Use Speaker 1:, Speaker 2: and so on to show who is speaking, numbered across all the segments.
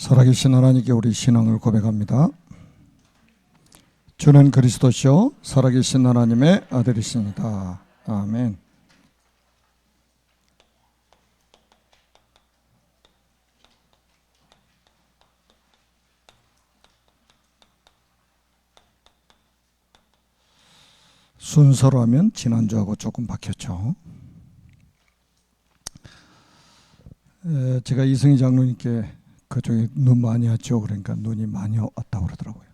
Speaker 1: 살아계신 하나님께 우리 신앙을 고백합니다. 주는 그리스도시요 살아계신 하나님의 아들이십니다. 아멘. 순서로 하면 지난주하고 조금 바뀌었죠. 제가 이승희 장로님께 그쪽에 눈 많이 왔죠. 그러니까 눈이 많이 왔다고 그러더라고요.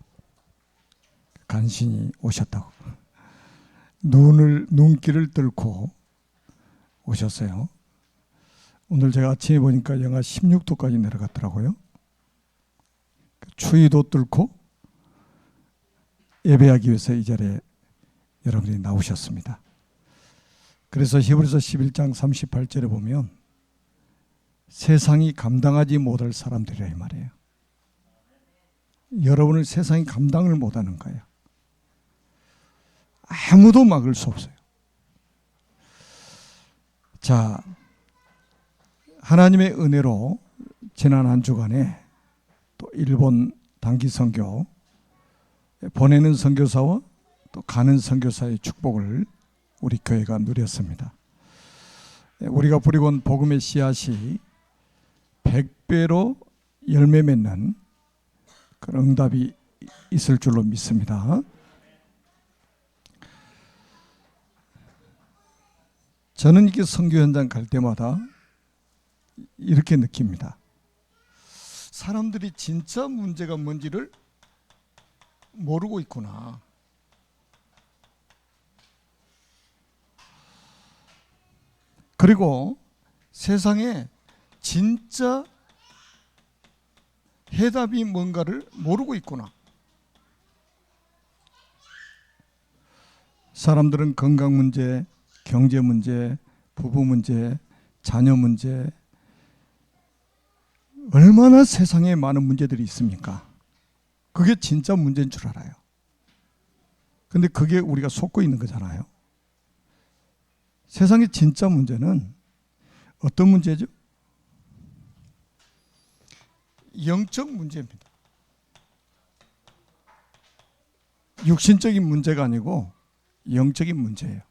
Speaker 1: 간신히 오셨다고. 눈길을 뚫고 오셨어요. 오늘 제가 아침에 보니까 영하 16도까지 내려갔더라고요. 추위도 뚫고 예배하기 위해서 이 자리에 여러분이 나오셨습니다. 그래서 히브리서 11장 38절에 보면 세상이 감당하지 못할 사람들이라 이 말이에요. 여러분을 세상이 감당을 못하는 거예요. 아무도 막을 수 없어요. 자, 하나님의 은혜로 지난 한 주간에 또 일본 단기 선교 보내는 선교사와 또 가는 선교사의 축복을 우리 교회가 누렸습니다. 우리가 뿌리고 온 복음의 씨앗이 100배로 열매 맺는 그런 응답이 있을 줄로 믿습니다. 저는 이렇게 선교 현장 갈 때마다 이렇게 느낍니다. 사람들이 진짜 문제가 뭔지를 모르고 있구나. 그리고 세상에 진짜 해답이 뭔가를 모르고 있구나. 사람들은 건강 문제, 경제 문제, 부부 문제, 자녀 문제, 얼마나 세상에 많은 문제들이 있습니까? 그게 진짜 문제인 줄 알아요. 근데 그게 우리가 속고 있는 거잖아요. 세상의 진짜 문제는 어떤 문제죠? 영적 문제입니다. 육신적인 문제가 아니고 영적인 문제예요.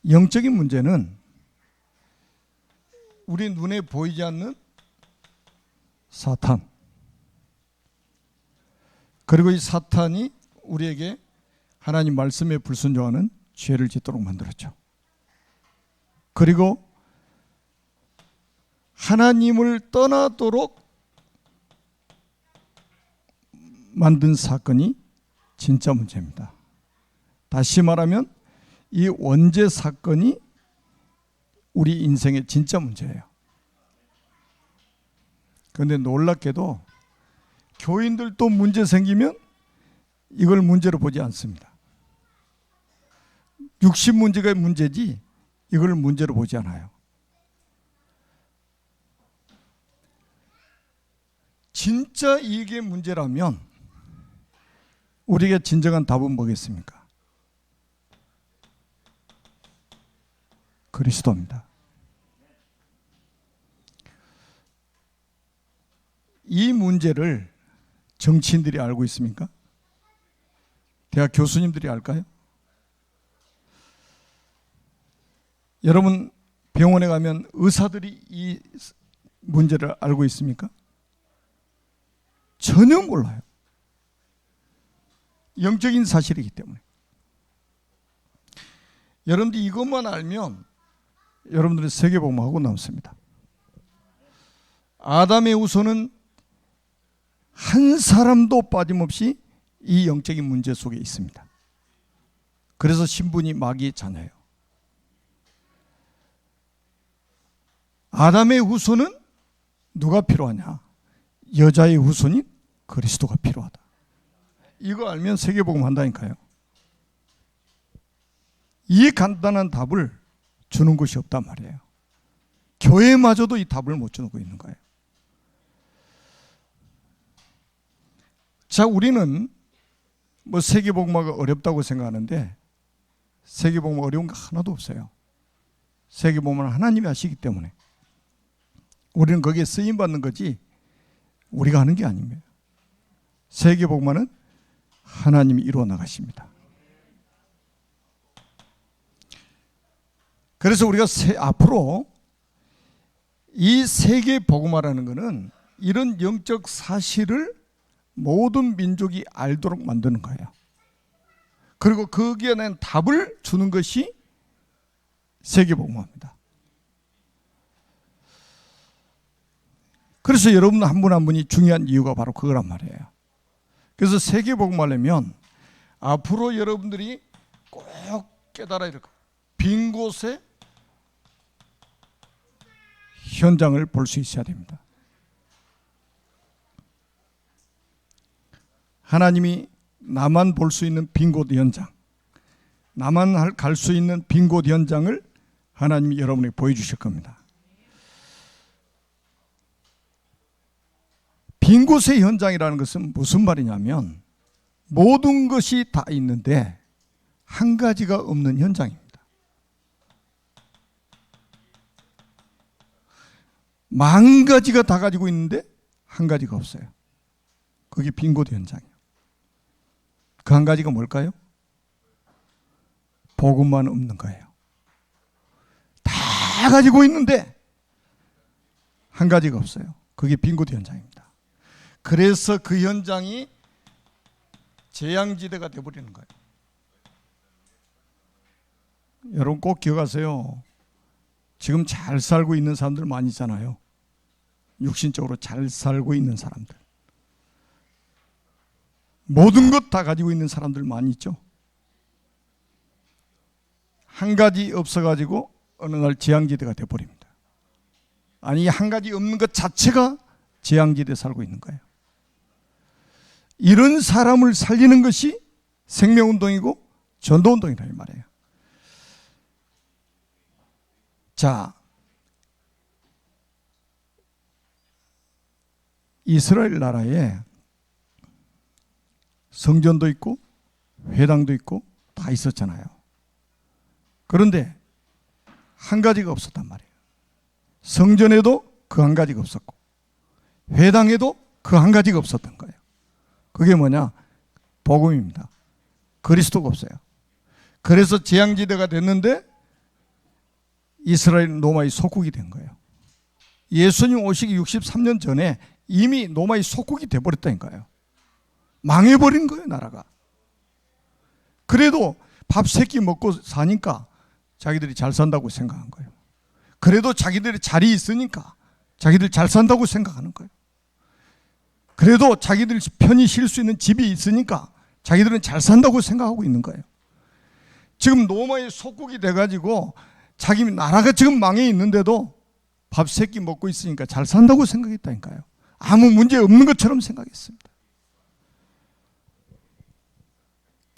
Speaker 1: 영적인 문제는 우리 눈에 보이지 않는 사탄, 그리고 이 사탄이 우리에게 하나님 말씀에 불순종하는 죄를 짓도록 만들었죠. 그리고 하나님을 떠나도록 만든 사건이 진짜 문제입니다. 다시 말하면 이 원죄 사건이 우리 인생의 진짜 문제예요. 그런데 놀랍게도 교인들도 문제 생기면 이걸 문제로 보지 않습니다. 육신 문제가 문제지 이걸 문제로 보지 않아요. 진짜 이게 문제라면 우리에게 진정한 답은 뭐겠습니까? 그리스도입니다. 이 문제를 정치인들이 알고 있습니까? 대학 교수님들이 알까요? 여러분 병원에 가면 의사들이 이 문제를 알고 있습니까? 전혀 몰라요. 영적인 사실이기 때문에. 여러분들이 이것만 알면 여러분들은 세계복음하고 남습니다. 아담의 후손은 한 사람도 빠짐없이 이 영적인 문제 속에 있습니다. 그래서 신분이 마귀의 자녀예요. 아담의 후손은 누가 필요하냐? 여자의 후손인 그리스도가 필요하다. 이거 알면 세계복음 한다니까요. 이 간단한 답을 주는 것이 없단 말이에요. 교회마저도 이 답을 못 주고 있는 거예요. 자, 우리는 뭐 세계복음화가 어렵다고 생각하는데 세계복음 어려운 거 하나도 없어요. 세계복음은 하나님이 하시기 때문에 우리는 거기에 쓰임 받는 거지 우리가 하는 게 아닙니다. 세계복음화는 하나님이 이루어 나가십니다. 그래서 우리가 앞으로 이 세계복음화라는 것은 이런 영적 사실을 모든 민족이 알도록 만드는 거예요. 그리고 거기에 대한 답을 주는 것이 세계복음화입니다. 그래서 여러분 한 분 한 분이 중요한 이유가 바로 그거란 말이에요. 그래서 세계복음화려면 앞으로 여러분들이 꼭 깨달아야 될 거예요. 빈 곳에 현장을 볼 수 있어야 됩니다. 하나님이 나만 볼 수 있는 빈 곳 현장, 나만 갈 수 있는 빈 곳 현장을 하나님이 여러분에게 보여주실 겁니다. 빈 곳의 현장이라는 것은 무슨 말이냐면 모든 것이 다 있는데 한 가지가 없는 현장입니다. 만 가지가 다 가지고 있는데 한 가지가 없어요. 그게 빈 곳 현장이에요. 그 한 가지가 뭘까요? 복음만 없는 거예요. 다 가지고 있는데 한 가지가 없어요. 그게 빈 곳 현장입니다. 그래서 그 현장이 재앙지대가 되어버리는 거예요. 여러분 꼭 기억하세요. 지금 잘 살고 있는 사람들 많이 있잖아요. 육신적으로 잘 살고 있는 사람들. 모든 것 다 가지고 있는 사람들 많이 있죠. 한 가지 없어가지고 어느 날 재앙지대가 되어버립니다. 아니 한 가지 없는 것 자체가 재앙지대에 살고 있는 거예요. 이런 사람을 살리는 것이 생명운동이고 전도운동이라 이 말이에요. 자, 이스라엘 나라에 성전도 있고 회당도 있고 다 있었잖아요. 그런데 한 가지가 없었단 말이에요. 성전에도 그 한 가지가 없었고 회당에도 그 한 가지가 없었던 거예요. 그게 뭐냐? 복음입니다. 그리스도가 없어요. 그래서 재앙지대가 됐는데 이스라엘은 로마의 속국이 된 거예요. 예수님 오시기 63년 전에 이미 로마의 속국이 돼버렸다니까요. 망해버린 거예요, 나라가. 그래도 밥 세 끼 먹고 사니까 자기들이 잘 산다고 생각한 거예요. 그래도 자기들이 자리 있으니까 자기들 잘 산다고 생각하는 거예요. 그래도 자기들 편히 쉴 수 있는 집이 있으니까 자기들은 잘 산다고 생각하고 있는 거예요. 지금 로마의 속국이 돼가지고 자기 나라가 지금 망해 있는데도 밥 세 끼 먹고 있으니까 잘 산다고 생각했다니까요. 아무 문제 없는 것처럼 생각했습니다.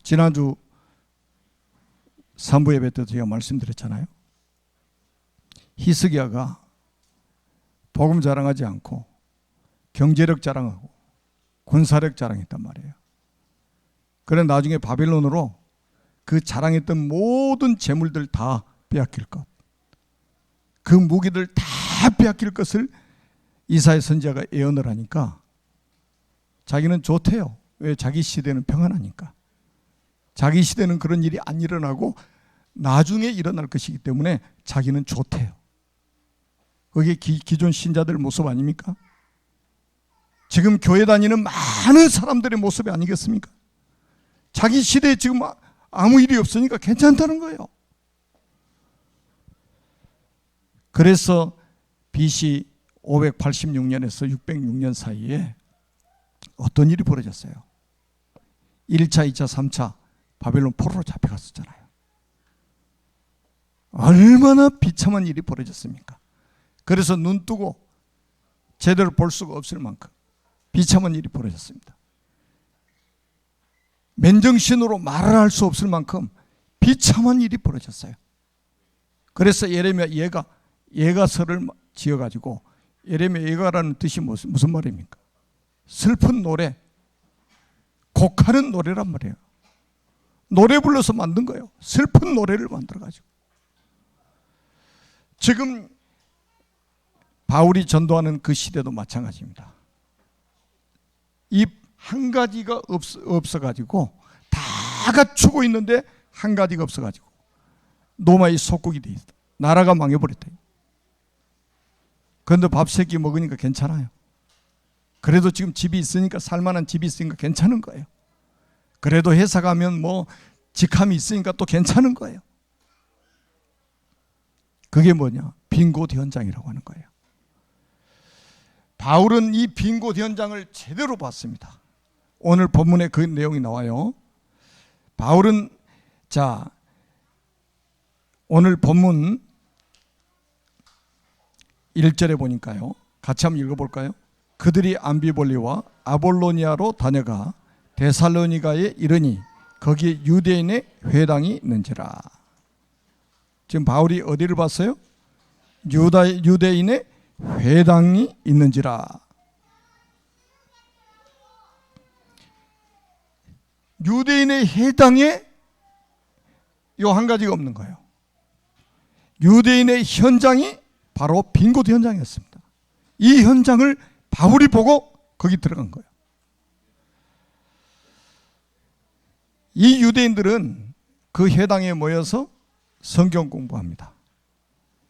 Speaker 1: 지난주 3부 예배 때 제가 말씀드렸잖아요. 히스기야가 복음 자랑하지 않고 경제력 자랑하고 군사력 자랑했단 말이에요. 그래 나중에 바빌론으로 그 자랑했던 모든 재물들 다 빼앗길 것, 그 무기들 다 빼앗길 것을 이사야 선지자가 예언을 하니까 자기는 좋대요. 왜? 자기 시대는 평안하니까. 자기 시대는 그런 일이 안 일어나고 나중에 일어날 것이기 때문에 자기는 좋대요. 그게 기존 신자들 모습 아닙니까? 지금 교회 다니는 많은 사람들의 모습이 아니겠습니까? 자기 시대에 지금 아무 일이 없으니까 괜찮다는 거예요. 그래서 BC 586년에서 606년 사이에 어떤 일이 벌어졌어요? 1차, 2차, 3차 바벨론 포로로 잡혀갔었잖아요. 얼마나 비참한 일이 벌어졌습니까? 그래서 눈 뜨고 제대로 볼 수가 없을 만큼 비참한 일이 벌어졌습니다. 맨정신으로 말을 할 수 없을 만큼 비참한 일이 벌어졌어요. 그래서 예레미야 예가서를 지어가지고, 예레미야 예가라는 뜻이 무슨 말입니까? 슬픈 노래, 곡하는 노래란 말이에요. 노래 불러서 만든 거예요. 슬픈 노래를 만들어가지고. 지금 바울이 전도하는 그 시대도 마찬가지입니다. 이 한 가지가 없어가지고 다 갖추고 있는데 한 가지가 없어가지고 로마의 속국이 돼 있어. 나라가 망해버렸다. 그런데 밥 세 끼 먹으니까 괜찮아요. 그래도 지금 집이 있으니까, 살만한 집이 있으니까 괜찮은 거예요. 그래도 회사 가면 뭐 직함이 있으니까 또 괜찮은 거예요. 그게 뭐냐? 빈 곳 현장이라고 하는 거예요. 바울은 이 빈 곳 현장을 제대로 봤습니다. 오늘 본문에 그 내용이 나와요. 바울은, 자, 오늘 본문 1절에 보니까요, 같이 한번 읽어볼까요? 그들이 암비볼리와 아볼로니아로 다녀가 데살로니가에 이르니 거기에 유대인의 회당이 있는지라. 지금 바울이 어디를 봤어요? 유대인의 회당이 있는지라. 유대인의 회당에 요 한 가지가 없는 거예요. 유대인의 현장이 바로 빈 곳 현장이었습니다. 이 현장을 바울이 보고 거기 들어간 거예요. 이 유대인들은 그 회당에 모여서 성경 공부합니다.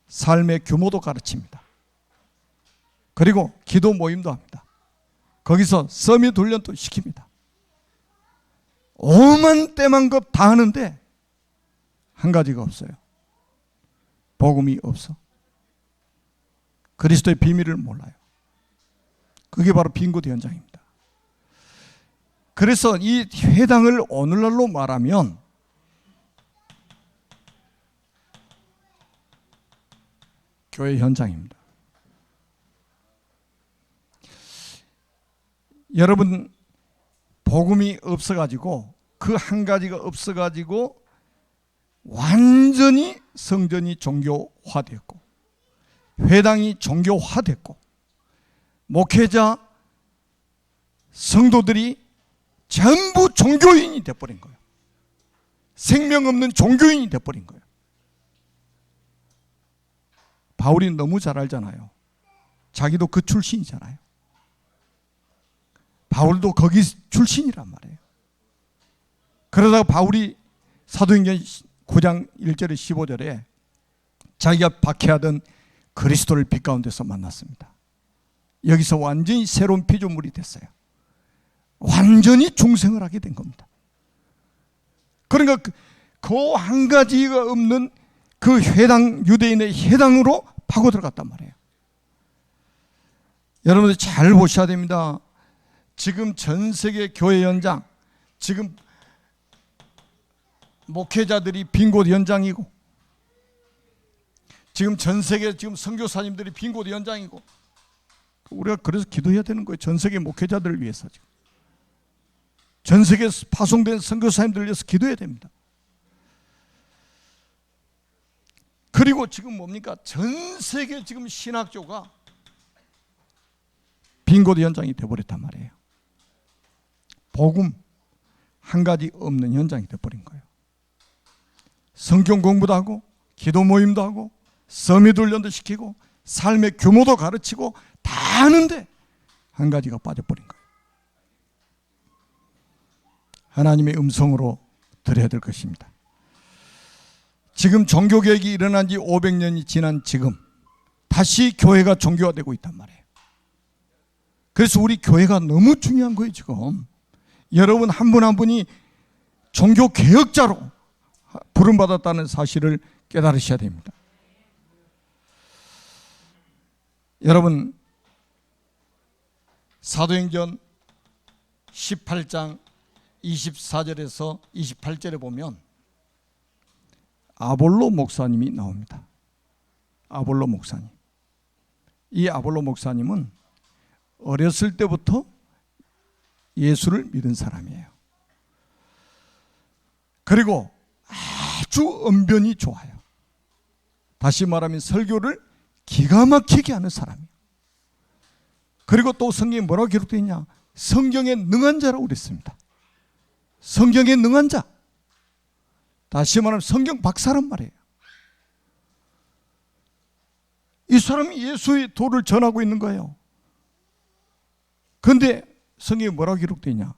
Speaker 1: 삶의 규모도 가르칩니다. 그리고 기도 모임도 합니다. 거기서 서밋 훈련도 시킵니다. 오만 때만 것 다 하는데 한 가지가 없어요. 복음이 없어. 그리스도의 비밀을 몰라요. 그게 바로 빈 곳 현장입니다. 그래서 이 회당을 오늘날로 말하면 교회 현장입니다. 여러분, 복음이 없어가지고, 그 한 가지가 없어가지고 완전히 성전이 종교화됐고, 회당이 종교화됐고, 목회자, 성도들이 전부 종교인이 돼버린 거예요. 생명 없는 종교인이 돼버린 거예요. 바울이 너무 잘 알잖아요. 자기도 그 출신이잖아요. 바울도 거기 출신이란 말이에요. 그러다가 바울이 사도행전 9장 1절에 15절에 자기가 박해하던 그리스도를 빛 가운데서 만났습니다. 여기서 완전히 새로운 피조물이 됐어요. 완전히 중생을 하게 된 겁니다. 그러니까 그 한 가지가 없는 그 회당, 유대인의 회당으로 파고 들어갔단 말이에요. 여러분들 잘 보셔야 됩니다. 지금 전 세계 교회 현장, 지금 목회자들이 빈 곳 현장이고, 지금 전 세계 지금 선교사님들이 빈 곳 현장이고, 우리가 그래서 기도해야 되는 거예요. 전 세계 목회자들을 위해서, 지금 전 세계에서 파송된 선교사님들을 위해서 기도해야 됩니다. 그리고 지금 뭡니까? 전 세계 지금 신학교가 빈 곳 현장이 되어버렸단 말이에요. 복음 한 가지 없는 현장이 되어버린 거예요. 성경 공부도 하고, 기도 모임도 하고, 서밋 훈련도 시키고, 삶의 규모도 가르치고 다 하는데 한 가지가 빠져버린 거예요. 하나님의 음성으로 들어야 될 것입니다. 지금 종교개혁이 일어난 지 500년이 지난 지금 다시 교회가 종교화되고 있단 말이에요. 그래서 우리 교회가 너무 중요한 거예요. 지금 여러분 한 분 한 분이 종교개혁자로 부름받았다는 사실을 깨달으셔야 됩니다. 여러분, 사도행전 18장 24절에서 28절에 보면 아볼로 목사님이 나옵니다. 아볼로 목사님. 이 아볼로 목사님은 어렸을 때부터 예수를 믿은 사람이에요. 그리고 아주 언변이 좋아요. 다시 말하면 설교를 기가 막히게 하는 사람이에요. 그리고 또 성경에 뭐라고 기록되어 있냐? 성경에 능한 자라고 그랬습니다. 성경에 능한 자. 다시 말하면 성경 박사란 말이에요. 이 사람이 예수의 도를 전하고 있는 거예요. 그런데 성경에 뭐라고 기록되어 있냐?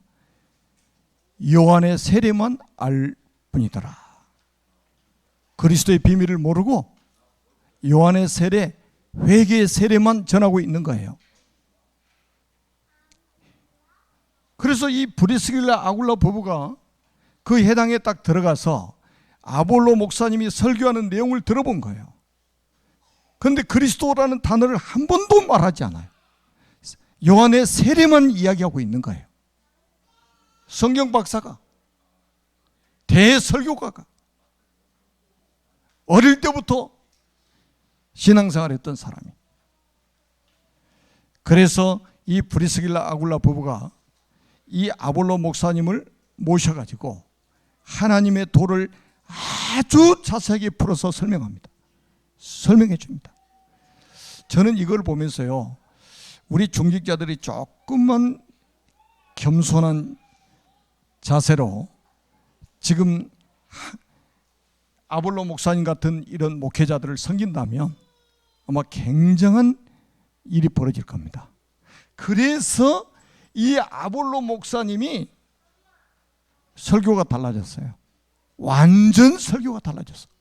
Speaker 1: 요한의 세례만 알 뿐이더라. 그리스도의 비밀을 모르고 요한의 세례, 회개의 세례만 전하고 있는 거예요. 그래서 이 브리스길라 아굴라 부부가 그 해당에 딱 들어가서 아볼로 목사님이 설교하는 내용을 들어본 거예요. 그런데 그리스도라는 단어를 한 번도 말하지 않아요. 요한의 세례만 이야기하고 있는 거예요. 성경 박사가, 대설교가가 어릴 때부터 신앙생활을 했던 사람이. 그래서 이 브리스길라 아굴라 부부가 이 아볼로 목사님을 모셔가지고 하나님의 도를 아주 자세하게 풀어서 설명합니다. 설명해 줍니다. 저는 이걸 보면서요, 우리 중직자들이 조금만 겸손한 자세로 지금 아볼로 목사님 같은 이런 목회자들을 섬긴다면 아마 굉장한 일이 벌어질 겁니다. 그래서 이 아볼로 목사님이 설교가 달라졌어요. 완전 설교가 달라졌어요.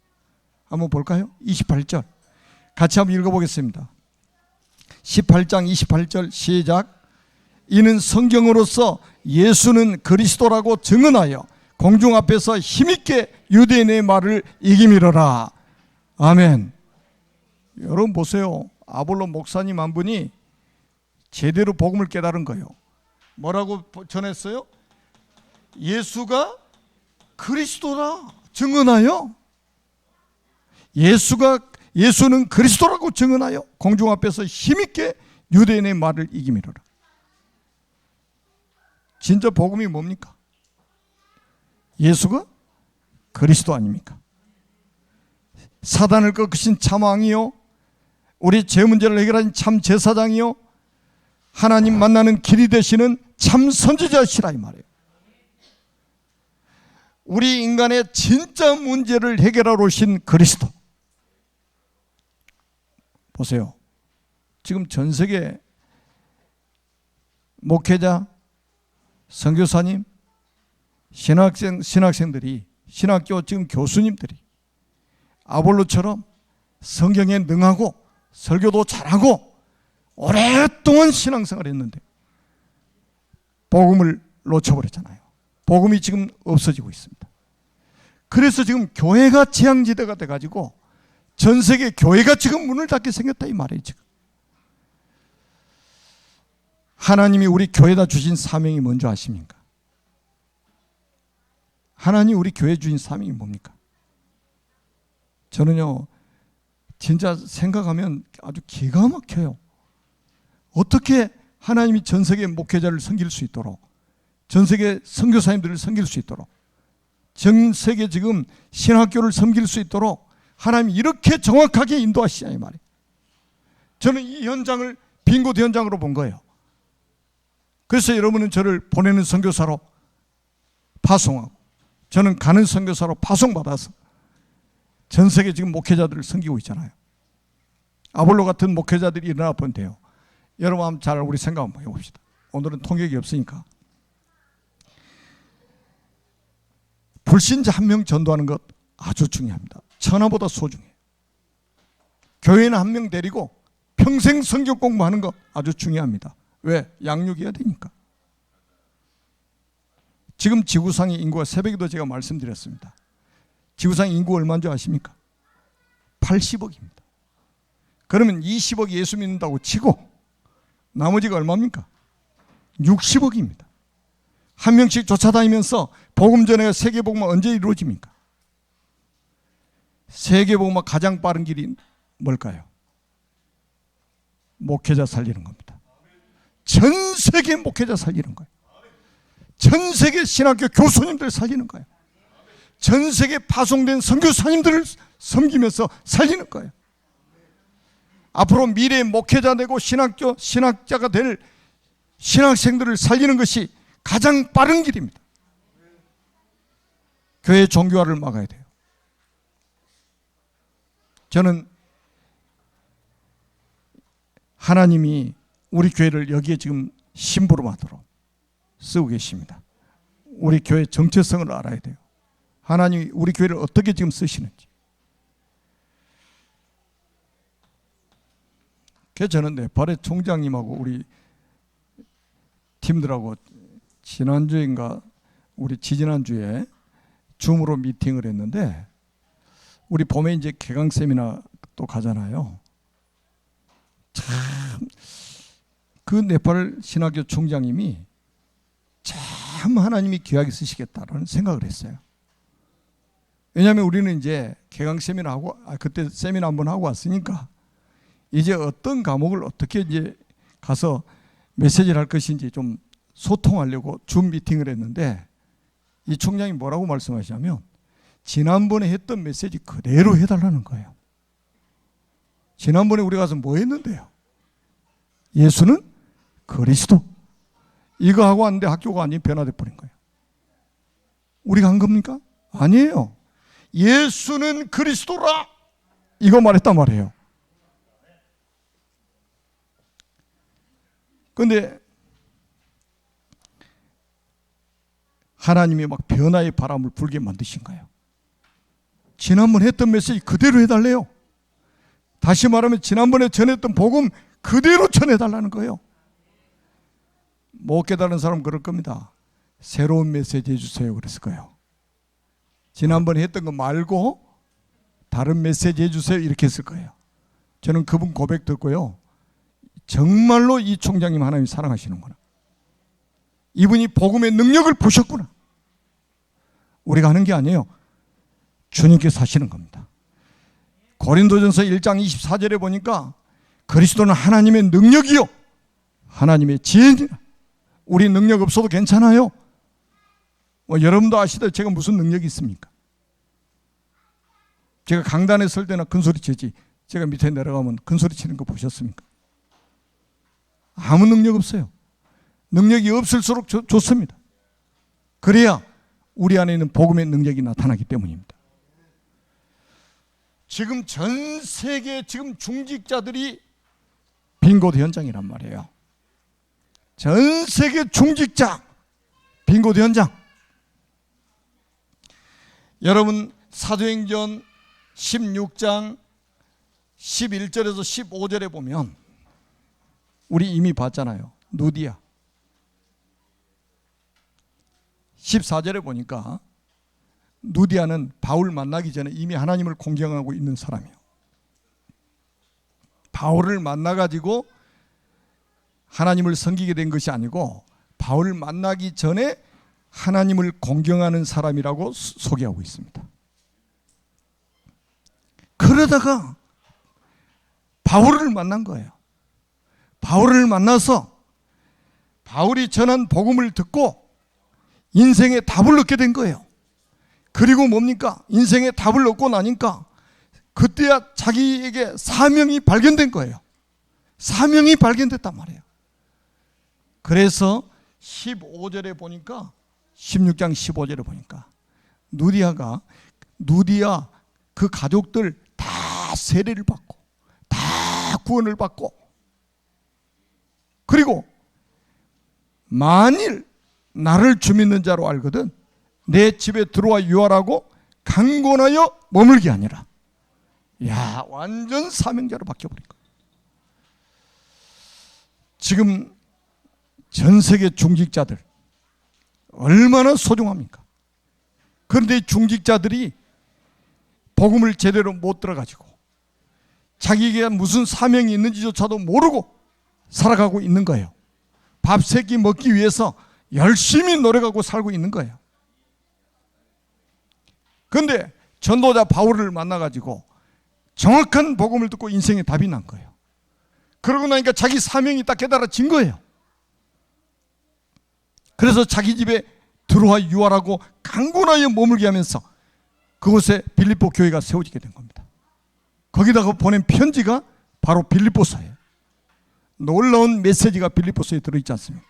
Speaker 1: 한번 볼까요? 28절 같이 한번 읽어보겠습니다. 18장 28절 시작. 이는 성경으로서 예수는 그리스도라고 증언하여 공중 앞에서 힘있게 유대인의 말을 이기미러라. 아멘. 여러분 보세요. 아볼로 목사님 한 분이 제대로 복음을 깨달은 거예요. 뭐라고 전했어요? 예수가 그리스도라 증언하여, 예수는 그리스도라고 증언하여 공중 앞에서 힘있게 유대인의 말을 이기미러라. 진짜 복음이 뭡니까? 예수가 그리스도 아닙니까? 사단을 꺾으신 참 왕이요, 우리 죄 문제를 해결하신 참 제사장이요, 하나님 만나는 길이 되시는 참 선지자시라 이 말이에요. 우리 인간의 진짜 문제를 해결하러 오신 그리스도. 보세요. 지금 전 세계 목회자, 선교사님, 신학생들이, 신학교 지금 교수님들이 아볼로처럼 성경에 능하고 설교도 잘하고 오랫동안 신앙생활을 했는데 복음을 놓쳐버렸잖아요. 복음이 지금 없어지고 있습니다. 그래서 지금 교회가 재앙지대가 돼가지고 전 세계 교회가 지금 문을 닫게 생겼다 이 말이에요. 지금 하나님이 우리 교회에다 주신 사명이 뭔지 아십니까? 하나님 우리 교회 주신 사명이 뭡니까? 저는요 진짜 생각하면 아주 기가 막혀요. 어떻게 하나님이 전 세계 목회자를 섬길 수 있도록, 전 세계 선교사님들을 섬길 수 있도록, 전 세계 지금 신학교를 섬길 수 있도록 하나님이 이렇게 정확하게 인도하시냐 이 말이에요. 저는 이 현장을 빈곳 현장으로 본 거예요. 그래서 여러분은 저를 보내는 선교사로 파송하고 저는 가는 선교사로 파송받아서 전 세계 지금 목회자들을 섬기고 있잖아요. 아볼로 같은 목회자들이 일어나 본데요. 여러분 한번 잘 우리 생각 한번 해봅시다. 오늘은 통역이 없으니까. 불신자 한 명 전도하는 것 아주 중요합니다. 천하보다 소중해요. 교회는 한 명 데리고 평생 성경 공부하는 것 아주 중요합니다. 왜? 양육해야 되니까. 지금 지구상의 인구가, 새벽에도 제가 말씀드렸습니다. 지구상 인구 얼마인 줄 아십니까? 80억입니다. 그러면 20억이 예수 믿는다고 치고 나머지가 얼마입니까? 60억입니다. 한 명씩 쫓아다니면서 복음 전에 세계복음화 언제 이루어집니까? 세계복음화 가장 빠른 길이 뭘까요? 목회자 살리는 겁니다. 전 세계 목회자 살리는 거예요. 전 세계 신학교 교수님들 살리는 거예요. 전 세계 파송된 선교사님들을 섬기면서 살리는 거예요. 앞으로 미래의 목회자 되고 신학자가 될 신학생들을 살리는 것이 가장 빠른 길입니다. 교회 종교화를 막아야 돼요. 저는 하나님이 우리 교회를 여기에 지금 심부름하도록 쓰고 계십니다. 우리 교회 정체성을 알아야 돼요. 하나님이 우리 교회를 어떻게 지금 쓰시는지. 그래서 저는 네팔의 총장님하고 우리 팀들하고 지난주인가 우리 지지난주에 줌으로 미팅을 했는데, 우리 봄에 이제 개강 세미나 또 가잖아요. 참 그 네팔 신학교 총장님이 참 하나님이 귀하게 쓰시겠다라는 생각을 했어요. 왜냐하면 우리는 이제 개강 세미나 하고 그때 세미나 한번 하고 왔으니까 이제 어떤 과목을 어떻게 이제 가서 메시지를 할 것인지 좀 소통하려고 줌 미팅을 했는데, 이 총장이 뭐라고 말씀하시냐면 지난번에 했던 메시지 그대로 해달라는 거예요. 지난번에 우리 가서 뭐 했는데요? 예수는 그리스도. 이거 하고 왔는데 학교가 완전히 변화돼 버린 거예요. 우리가 한 겁니까? 아니에요. 예수는 그리스도라, 이거 말했단 말이에요. 그런데 하나님이 막 변화의 바람을 불게 만드신 거예요. 지난번 했던 메시지 그대로 해달래요. 다시 말하면 지난번에 전했던 복음 그대로 전해달라는 거예요. 못 깨달은 사람은 그럴 겁니다. 새로운 메시지 해주세요 그랬을 거예요. 지난번에 했던 거 말고 다른 메시지 해주세요 이렇게 했을 거예요. 저는 그분 고백 듣고요, 정말로 이 총장님 하나님 사랑하시는구나, 이분이 복음의 능력을 보셨구나. 우리가 하는 게 아니에요. 주님께서 하시는 겁니다. 고린도전서 1장 24절에 보니까 그리스도는 하나님의 능력이요 하나님의 지혜니라. 우리 능력 없어도 괜찮아요. 여러분도 아시다시피 제가 무슨 능력이 있습니까? 제가 강단에 설 때나 큰소리 치지, 제가 밑에 내려가면 큰소리 치는 거 보셨습니까? 아무 능력 없어요. 능력이 없을수록 좋습니다. 그래야 우리 안에 있는 복음의 능력이 나타나기 때문입니다. 지금 전 세계 지금 중직자들이 빙고드 현장이란 말이에요. 전 세계 중직자 빙고드 현장. 여러분 사도행전 16장 11절에서 15절에 보면 우리 이미 봤잖아요. 누디아. 14절에 보니까 누디아는 바울 만나기 전에 이미 하나님을 공경하고 있는 사람이에요. 바울을 만나가지고 하나님을 섬기게 된 것이 아니고 바울을 만나기 전에 하나님을 공경하는 사람이라고 소개하고 있습니다. 그러다가 바울을 만난 거예요. 바울을 만나서 바울이 전한 복음을 듣고 인생의 답을 얻게 된 거예요. 그리고 뭡니까? 인생의 답을 얻고 나니까 그때야 자기에게 사명이 발견된 거예요. 사명이 발견됐단 말이에요. 그래서 15절에 보니까 16장 15절에 보니까 누디아 그 가족들 다 세례를 받고 다 구원을 받고, 그리고 만일 나를 주 믿는 자로 알거든 내 집에 들어와 유하라고 강권하여 머물게 아니라. 야, 완전 사명자로 바뀌어버린 거예요. 지금 전 세계 중직자들 얼마나 소중합니까? 그런데 중직자들이 복음을 제대로 못 들어가지고 자기에게 무슨 사명이 있는지조차도 모르고 살아가고 있는 거예요. 밥 세 끼 먹기 위해서 열심히 노력하고 살고 있는 거예요. 그런데 전도자 바울을 만나가지고 정확한 복음을 듣고 인생의 답이 난 거예요. 그러고 나니까 자기 사명이 딱 깨달아진 거예요. 그래서 자기 집에 들어와 유하라고 강권하여 머물게 하면서 그곳에 빌립보 교회가 세워지게 된 겁니다. 거기다가 보낸 편지가 바로 빌립보서예요. 놀라운 메시지가 빌립보서에 들어있지 않습니까?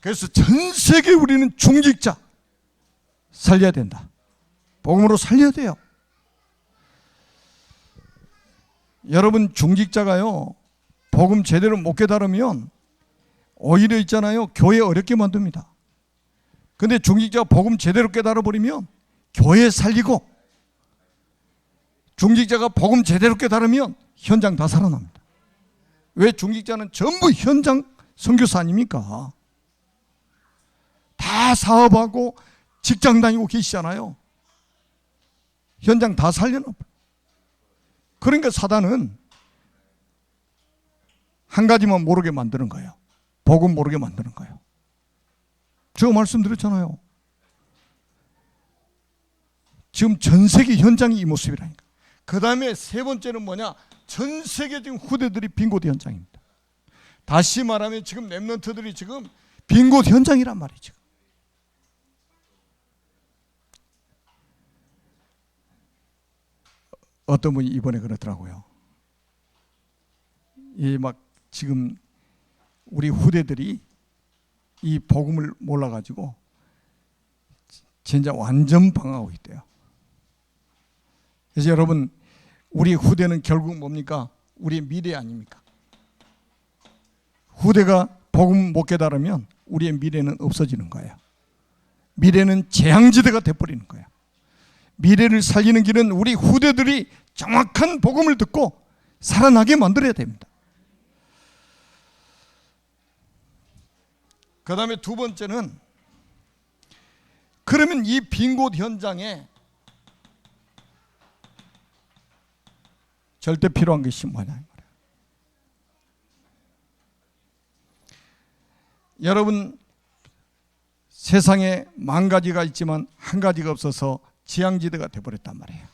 Speaker 1: 그래서 전 세계 우리는 중직자 살려야 된다. 복음으로 살려야 돼요. 여러분 중직자가요 복음 제대로 못 깨달으면 오히려 있잖아요 교회 어렵게 만듭니다. 근데 중직자가 복음 제대로 깨달아 버리면 교회 살리고, 중직자가 복음 제대로 깨달으면 현장 다 살아납니다. 왜? 중직자는 전부 현장 선교사 아닙니까? 다 사업하고 직장 다니고 계시잖아요. 현장 다 살려놔. 그러니까 사단은 한 가지만 모르게 만드는 거예요. 복음 모르게 만드는 거예요. 제가 말씀드렸잖아요. 지금 전 세계 현장이 이 모습이라니까. 그 다음에 세 번째는 뭐냐? 전 세계 지금 후대들이 빈곳 현장입니다. 다시 말하면 지금 렘넌트들이 지금 빈곳 현장이란 말이죠. 어떤 분이 이번에 그러더라고요. 이 막 지금 우리 후대들이 이 복음을 몰라가지고 진짜 완전 방황하고 있대요. 그래서 여러분, 우리 후대는 결국 뭡니까? 우리의 미래 아닙니까? 후대가 복음 못 깨달으면 우리의 미래는 없어지는 거예요. 미래는 재앙지대가 돼버리는 거예요. 미래를 살리는 길은 우리 후대들이 정확한 복음을 듣고 살아나게 만들어야 됩니다. 그 다음에 두 번째는, 그러면 이 빈 곳 현장에 절대 필요한 것이 뭐냐. 여러분, 세상에 만 가지가 있지만 한 가지가 없어서 지향지대가 되어버렸단 말이에요.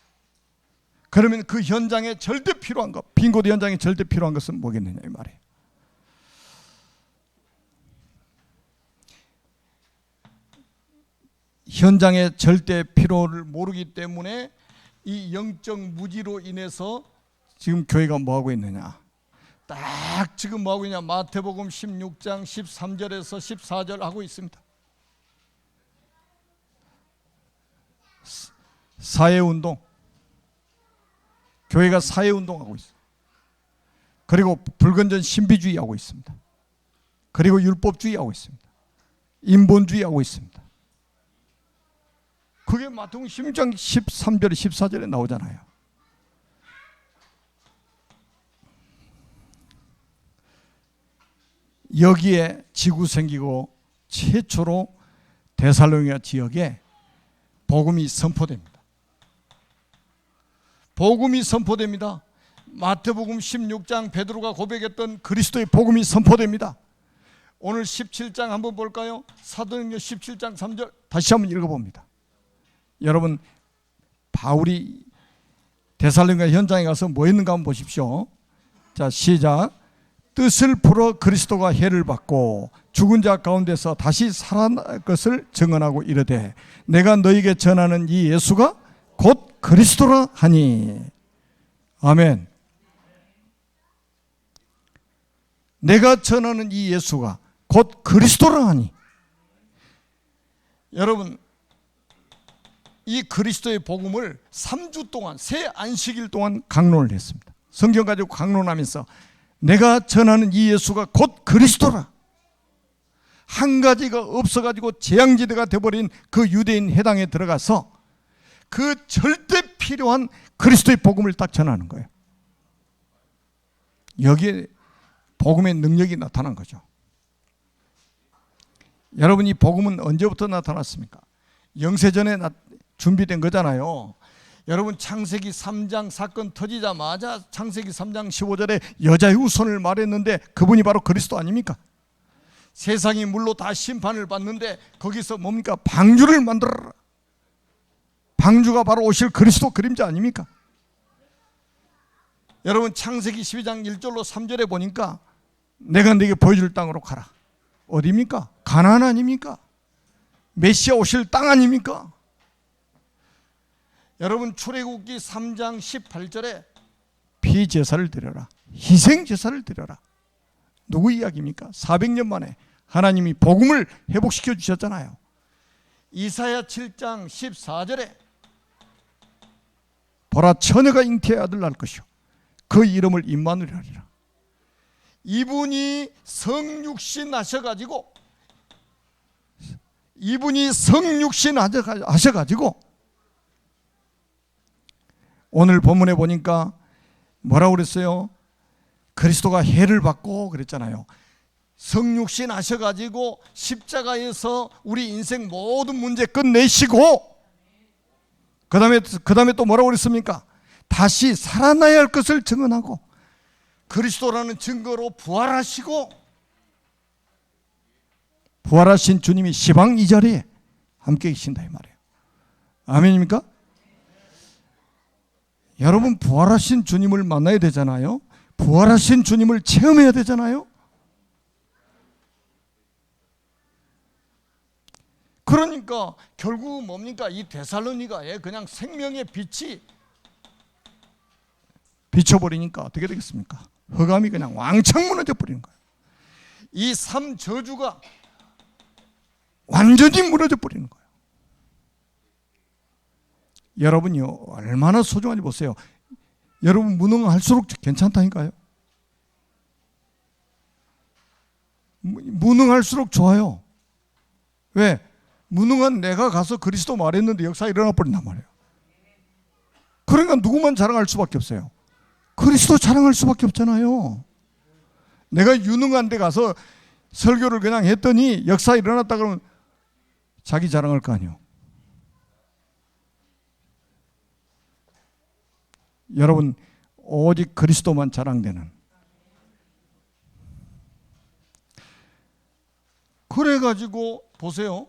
Speaker 1: 그러면 그 현장에 절대 필요한 것, 빈 곳 현장에 절대 필요한 것은 뭐겠느냐 이 말이에요. 현장의 절대 필요를 모르기 때문에 이 영적 무지로 인해서 지금 교회가 뭐하고 있느냐, 딱 지금 뭐하고 있냐, 마태복음 16장 13절에서 14절 하고 있습니다. 사회운동, 교회가 사회운동하고 있어요. 그리고 불건전 신비주의 하고 있습니다. 그리고 율법주의 하고 있습니다. 인본주의 하고 있습니다. 그게 마태복음 16장 13절에 14절에 나오잖아요. 여기에 지구 생기고 최초로 데살로니가 지역에 복음이 선포됩니다. 복음이 선포됩니다. 마태복음 16장 베드로가 고백했던 그리스도의 복음이 선포됩니다. 오늘 17장 한번 볼까요? 사도행전 17장 3절 다시 한번 읽어봅니다. 여러분, 바울이 데살로니가 현장에 가서 뭐 했는가 한번 보십시오. 자, 시작. 뜻을 풀어 그리스도가 해를 받고 죽은 자 가운데서 다시 살아날 것을 증언하고 이르되 내가 너에게 전하는 이 예수가 곧 그리스도라 하니. 아멘. 내가 전하는 이 예수가 곧 그리스도라 하니. 여러분, 이 그리스도의 복음을 3주 동안, 새 안식일 동안 강론을 했습니다. 성경 가지고 강론하면서 내가 전하는 이 예수가 곧 그리스도라. 한 가지가 없어가지고 재앙지대가 되어버린 그 유대인 회당에 들어가서 그 절대 필요한 그리스도의 복음을 딱 전하는 거예요. 여기에 복음의 능력이 나타난 거죠. 여러분, 이 복음은 언제부터 나타났습니까? 영세전에 준비된 거잖아요. 여러분, 창세기 3장 사건 터지자마자 창세기 3장 15절에 여자의 후손을 말했는데 그분이 바로 그리스도 아닙니까? 세상이 물로 다 심판을 받는데 거기서 뭡니까? 방주를 만들어라. 방주가 바로 오실 그리스도 그림자 아닙니까? 여러분, 창세기 12장 1절로 3절에 보니까 내가 네게 보여줄 땅으로 가라. 어디입니까? 가나안 아닙니까? 메시아 오실 땅 아닙니까? 여러분, 출애굽기 3장 18절에 피제사를 드려라, 희생제사를 드려라. 누구 이야기입니까? 400년 만에 하나님이 복음을 회복시켜 주셨잖아요. 이사야 7장 14절에 보라, 처녀가 잉태의 아들 낳을 것이요 그 이름을 임마누엘 하리라. 이분이 성육신 하셔가지고 오늘 본문에 보니까 뭐라고 그랬어요? 그리스도가 해를 받고 그랬잖아요. 성육신 하셔가지고 십자가에서 우리 인생 모든 문제 끝내시고 그 다음에 또 뭐라고 그랬습니까? 다시 살아나야 할 것을 증언하고 그리스도라는 증거로 부활하시고, 부활하신 주님이 시방 이 자리에 함께 계신다 이 말이에요. 아멘입니까? 여러분, 부활하신 주님을 만나야 되잖아요. 부활하신 주님을 체험해야 되잖아요. 그러니까 결국 뭡니까? 이 데살로니가에 그냥 생명의 빛이 비춰버리니까 어떻게 되겠습니까? 흑암이 그냥 왕창 무너져 버리는 거예요. 이 3저주가 완전히 무너져 버리는 거예요. 여러분이요, 얼마나 소중한지 보세요. 여러분 무능할수록 괜찮다니까요. 무능할수록 좋아요. 왜? 무능한 내가 가서 그리스도 말했는데 역사 일어나 버린단 말이에요. 그러니까 누구만 자랑할 수밖에 없어요? 그리스도 자랑할 수밖에 없잖아요. 내가 유능한 데 가서 설교를 그냥 했더니 역사 일어났다 그러면 자기 자랑할 거 아니에요. 여러분, 오직 그리스도만 자랑되는. 그래가지고 보세요.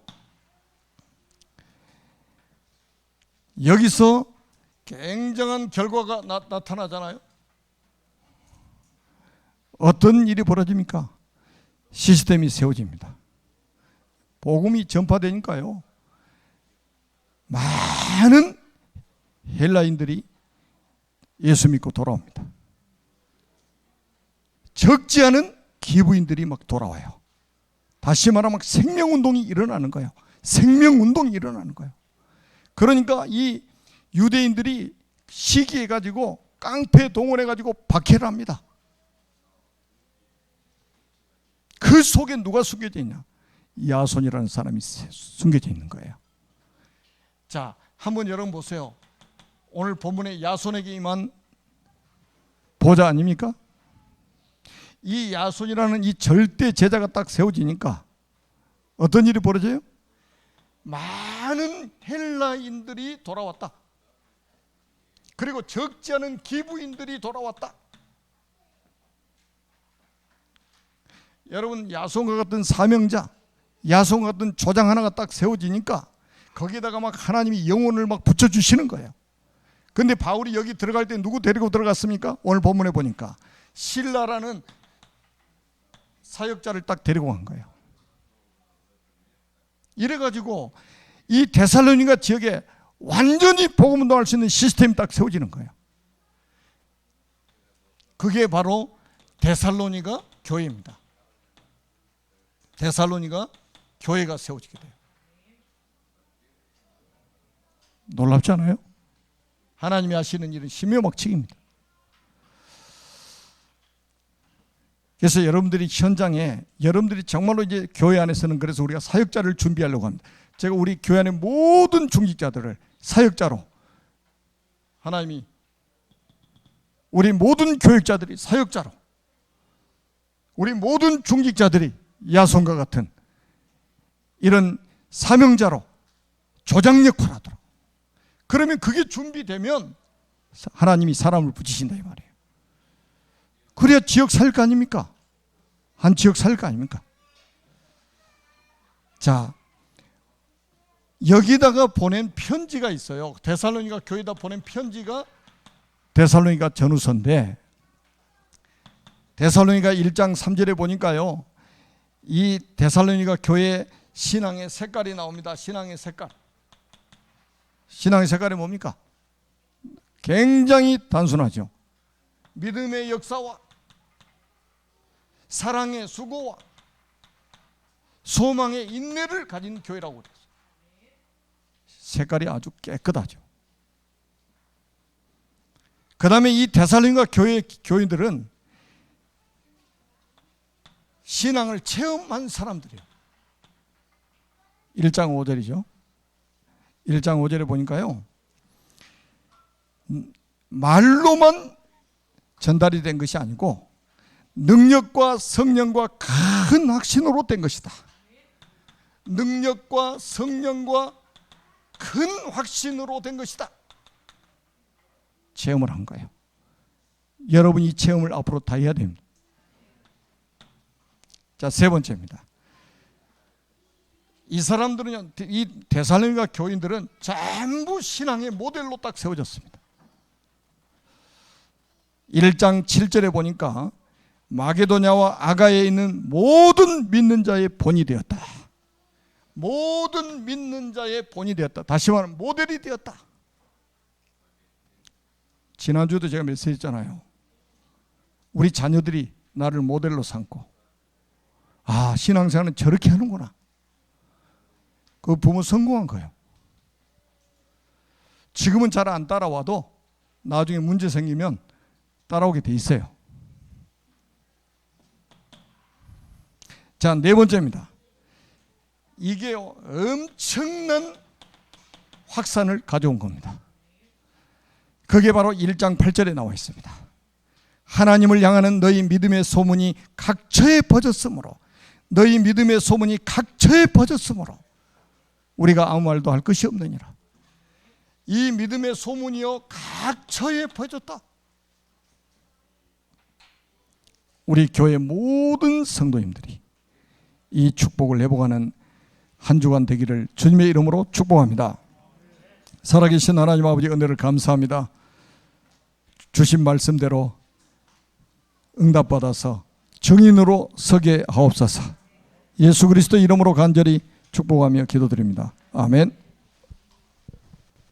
Speaker 1: 여기서 굉장한 결과가 나타나잖아요. 어떤 일이 벌어집니까? 시스템이 세워집니다. 복음이 전파되니까요, 많은 헬라인들이 예수 믿고 돌아옵니다. 적지 않은 기부인들이 막 돌아와요. 다시 말하면 막 생명운동이 일어나는 거예요. 생명운동이 일어나는 거예요. 그러니까 이 유대인들이 시기해가지고 깡패 동원해가지고 박해를 합니다. 그 속에 누가 숨겨져 있냐? 야손이라는 사람이 숨겨져 있는 거예요. 자, 한번 여러분 보세요. 오늘 본문에 야손에게 임한 보좌 아닙니까? 이 야손이라는 이 절대 제자가 딱 세워지니까 어떤 일이 벌어져요? 많은 헬라인들이 돌아왔다. 그리고 적지 않은 기부인들이 돌아왔다. 여러분, 야손과 같은 사명자, 야손과 같은 조장 하나가 딱 세워지니까 거기에다가 막 하나님이 영혼을 막 붙여주시는 거예요. 근데 바울이 여기 들어갈 때 누구 데리고 들어갔습니까? 오늘 본문에 보니까 실라라는 사역자를 딱 데리고 간 거예요. 이래가지고 이 데살로니가 지역에 완전히 복음 운동할 수 있는 시스템이 딱 세워지는 거예요. 그게 바로 데살로니가 교회입니다. 데살로니가 교회가 세워지게 돼요. 놀랍지 않아요? 하나님이 하시는 일은 신묘막측입니다. 그래서 여러분들이 현장에, 여러분들이 정말로 이제 교회 안에서는, 그래서 우리가 사역자를 준비하려고 합니다. 제가 우리 교회 안의 모든 중직자들을 사역자로, 하나님이 우리 모든 교육자들이 사역자로, 우리 모든 중직자들이 야손과 같은 이런 사명자로 조장 역할을 하도록. 그러면 그게 준비되면 하나님이 사람을 붙이신다 이 말이에요. 그래야 지역 살 거 아닙니까? 한 지역 살 거 아닙니까? 자, 여기다가 보낸 편지가 있어요. 데살로니가 교회에다 보낸 편지가 데살로니가 전후서인데, 데살로니가 1장 3절에 보니까요, 이 데살로니가 교회 신앙의 색깔이 나옵니다. 신앙의 색깔. 신앙의 색깔이 뭡니까? 굉장히 단순하죠. 믿음의 역사와 사랑의 수고와 소망의 인내를 가진 교회라고 그랬어요. 색깔이 아주 깨끗하죠. 그 다음에 이 데살로니가 교회 교인들은 신앙을 체험한 사람들이에요. 1장 5절이죠. 1장 5절에 보니까요, 말로만 전달이 된 것이 아니고 능력과 성령과 큰 확신으로 된 것이다. 능력과 성령과 큰 확신으로 된 것이다. 체험을 한 거예요. 여러분 이 체험을 앞으로 다 해야 됩니다. 자, 세 번째입니다. 이 사람들은, 이 데살로니가 교인들은 전부 신앙의 모델로 딱 세워졌습니다. 1장 7절에 보니까 마게도냐와 아가야에 있는 모든 믿는 자의 본이 되었다. 모든 믿는 자의 본이 되었다. 다시 말하면 모델이 되었다. 지난주도 제가 메시지했잖아요. 우리 자녀들이 나를 모델로 삼고, 아, 신앙생활은 저렇게 하는구나. 그 부모 성공한 거예요. 지금은 잘 안 따라와도 나중에 문제 생기면 따라오게 돼 있어요. 자, 네 번째입니다. 이게 엄청난 확산을 가져온 겁니다. 그게 바로 1장 8절에 나와 있습니다. 하나님을 향하는 너희 믿음의 소문이 각처에 퍼졌으므로, 너희 믿음의 소문이 각처에 퍼졌으므로 우리가 아무 말도 할 것이 없느니라. 이 믿음의 소문이요 각처에 퍼졌다. 우리 교회 모든 성도님들이 이 축복을 회복하는 한 주간 되기를 주님의 이름으로 축복합니다. 살아계신 하나님 아버지 은혜를 감사합니다. 주신 말씀대로 응답받아서 증인으로 서게 하옵소서. 예수 그리스도 이름으로 간절히 축복하며 기도드립니다. 아멘.